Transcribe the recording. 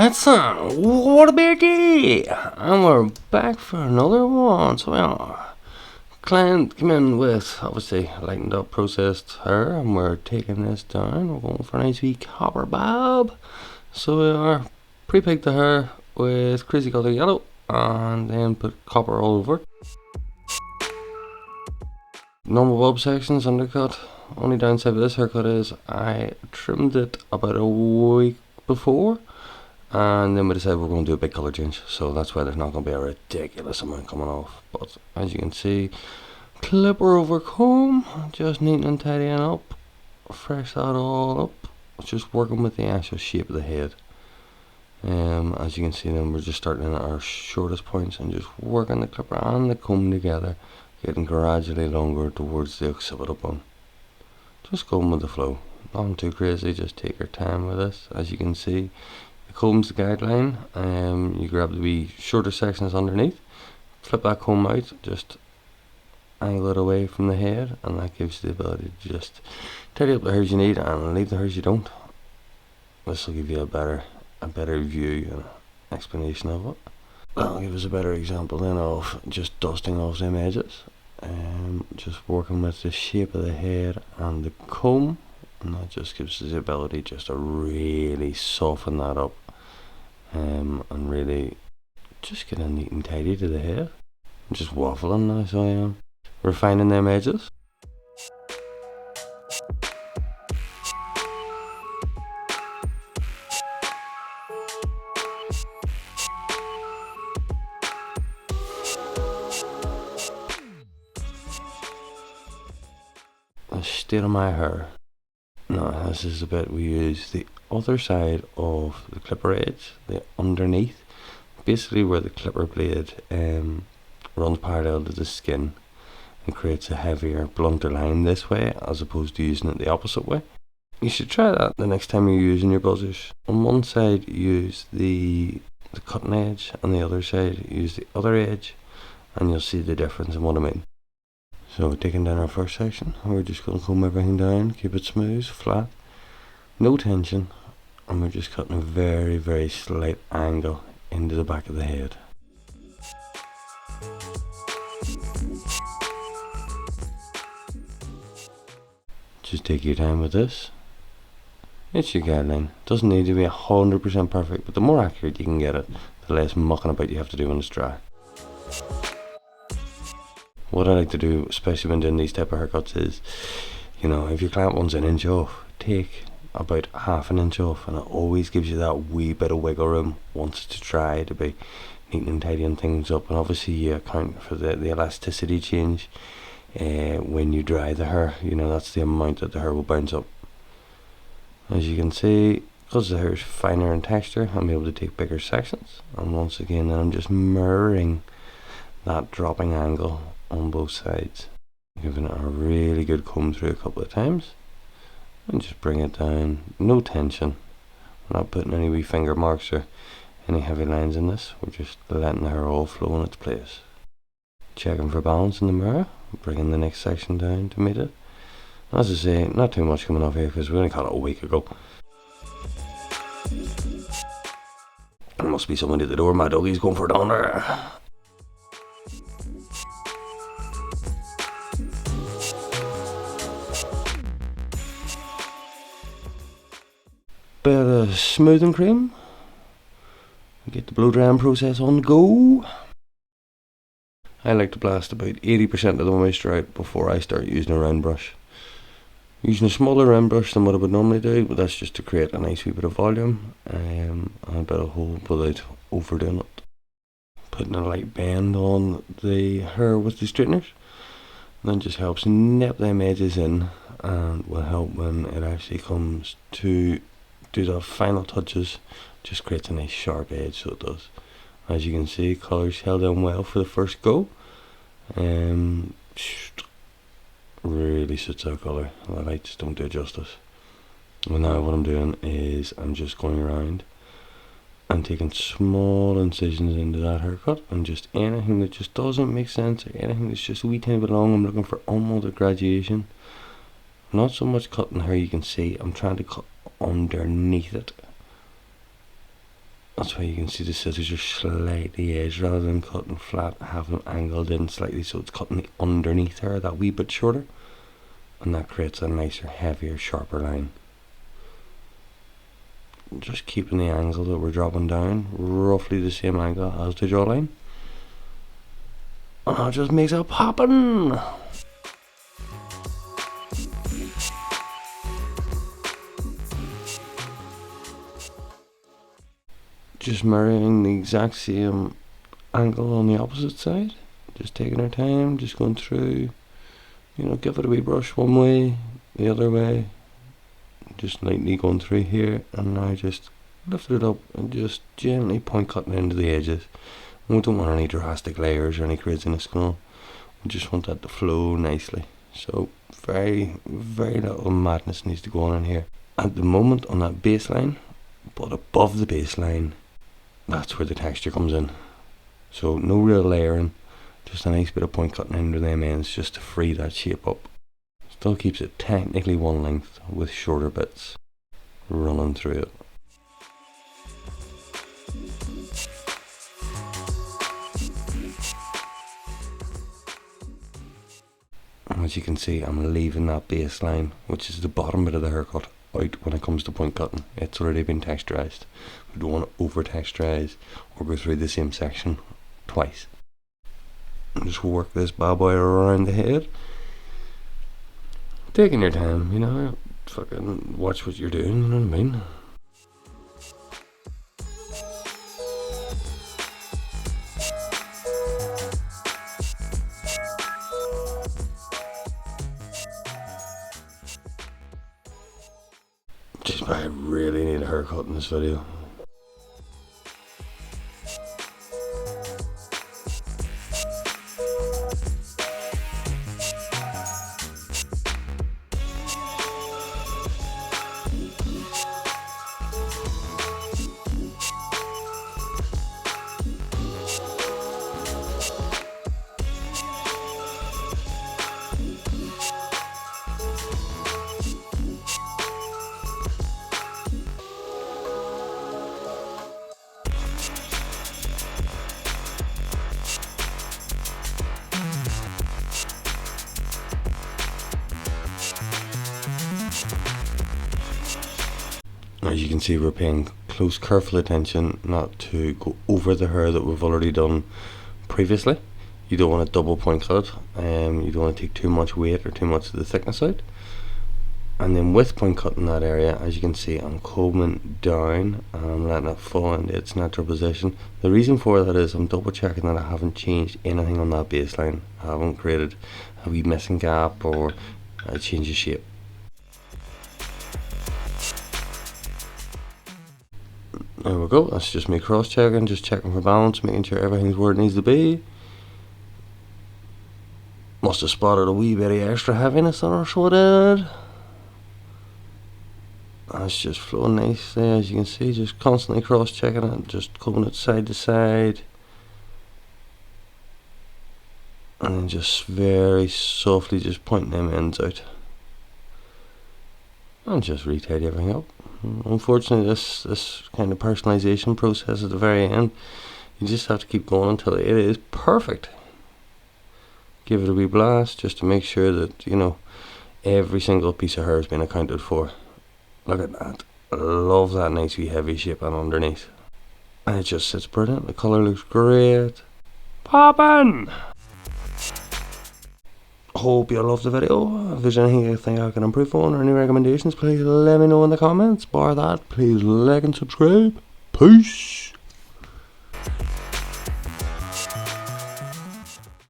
That's what a bear day! And we're back for another one. So we are. Client came in with obviously lightened up processed hair, and we're taking this down. We're going for a nice wee copper bob. So we are pre-picked the hair with crazy colour yellow and then put copper all over it. Normal bob sections, undercut. Only downside with this haircut is I trimmed it about a week before, and then we decided we're going to do a big colour change, so that's why there's not going to be a ridiculous amount coming off. But as you can see, clipper over comb, just neaten and tidying up, fresh that all up, just working with the actual shape of the head. As you can see, then we're just starting at our shortest points and just working the clipper and the comb together, getting gradually longer towards the occipital bone. Just going with the flow, nothing too crazy, just take your time with this. As you can see, the comb's the guideline. You grab the wee shorter sections underneath, flip that comb out, just angle it away from the head, and that gives you the ability to just tidy up the hairs you need and leave the hairs you don't. This will give you a better view and explanation of it. That'll give us a better example then of just dusting off them edges. Just working with the shape of the head and the comb, and that just gives us the ability just to really soften that up, and really just get a neat and tidy to the head. I'm just waffling now, so I am refining them edges. The state of my hair. Now this is the bit we use the other side of the clipper edge, the underneath, basically where the clipper blade runs parallel to the skin and creates a heavier, blunter line this way as opposed to using it the opposite way. You should try that the next time you're using your buzzers. On one side use the cutting edge, and the other side use the other edge, and you'll see the difference in what I mean. So we're taking down our first section, and we're just going to comb everything down, keep it smooth, flat, no tension, and we're just cutting a very, very slight angle into the back of the head. Just take your time with this. It's your guideline. Doesn't need to be 100% perfect, but the more accurate you can get it, the less mucking about you have to do when it's dry. What I like to do, especially when doing these type of haircuts, is, if your client wants an inch off, take about half an inch off, and it always gives you that wee bit of wiggle room once to try to be neat and tidying things up. And obviously you account for the elasticity change when you dry the hair. That's the amount that the hair will bounce up. As you can see, because the hair is finer in texture, I'm able to take bigger sections, and once again then I'm just mirroring that dropping angle on both sides, giving it a really good comb through a couple of times, and just bring it down, no tension. We're not putting any wee finger marks or any heavy lines in this, we're just letting the hair all flow in its place. Checking for balance in the mirror, bringing the next section down to meet it. As I say, not too much coming off here because we only cut it a week ago. There must be someone at the door, my doggy's going for a downer. Bit of smoothing cream, get the blow drying process on the go. I like to blast about 80% of the moisture out before I start using a round brush. Using a smaller round brush than what I would normally do, but that's just to create a nice wee bit of volume and a bit of hold without overdoing it. Putting a light bend on the hair with the straighteners, and then just helps nip them edges in, and will help when it actually comes to do the final touches. Just creates a nice sharp edge, so it does. As you can see, colours held in well for the first go. Really suits our colour. The lights don't do it justice. Well, now what I'm doing is I'm just going around and taking small incisions into that haircut, and just anything that just doesn't make sense, or anything that's just a wee tiny bit long, I'm looking for unwanted graduation. Not so much cutting hair you can see, I'm trying to cut underneath it. That's why you can see the scissors are slightly edged rather than cutting flat, have them angled in slightly, so it's cutting the underneath there that wee bit shorter, and that creates a nicer, heavier, sharper line. Just keeping the angle that we're dropping down roughly the same angle as the jawline, and that just makes it poppin'. Just mirroring the exact same angle on the opposite side, just taking our time, just going through, you know, give it a wee brush one way, the other way, just lightly going through here, and now just lift it up and just gently point cutting into the edges. We don't want any drastic layers or any craziness going on, we just want that to flow nicely, so very little madness needs to go on in here at the moment on that baseline, but above the baseline, that's where the texture comes in. So no real layering, just a nice bit of point cutting into them ends just to free that shape up. Still keeps it technically one length with shorter bits running through it. As you can see, I'm leaving that baseline, which is the bottom bit of the haircut, out when it comes to point cutting. It's already been texturized. We don't want to over texturize or go through the same section twice. And just work this bad boy around the head, taking your time, you know, fucking watch what you're doing, you know what I mean. Jeez, I really need a haircut in this video. As you can see, we're paying close, careful attention not to go over the hair that we've already done previously. You don't want to double point cut it, you don't want to take too much weight or too much of the thickness out. And then with point cutting that area, as you can see, I'm combing down and I'm letting it fall into its natural position. The reason for that is I'm double checking that I haven't changed anything on that baseline. I haven't created a wee missing gap or a change of shape. There we go, that's just me cross checking, just checking for balance, making sure everything's where it needs to be. Must have spotted a wee bit of extra heaviness on her, so it did. That's just flowing nicely, as you can see, just constantly cross checking it, just combing it side to side. And then just very softly just pointing them ends out. And just retidy everything up. Unfortunately, this kind of personalization process at the very end, you just have to keep going until it is perfect. Give it a wee blast just to make sure that, you know, every single piece of hair has been accounted for. Look at that. I love that nice wee heavy shape on underneath. And it just sits brilliant. The colour looks great. Poppin'! Hope you loved the video. If there's anything you think I can improve on or any recommendations, please let me know in the comments. Bar that, please like and subscribe. Peace!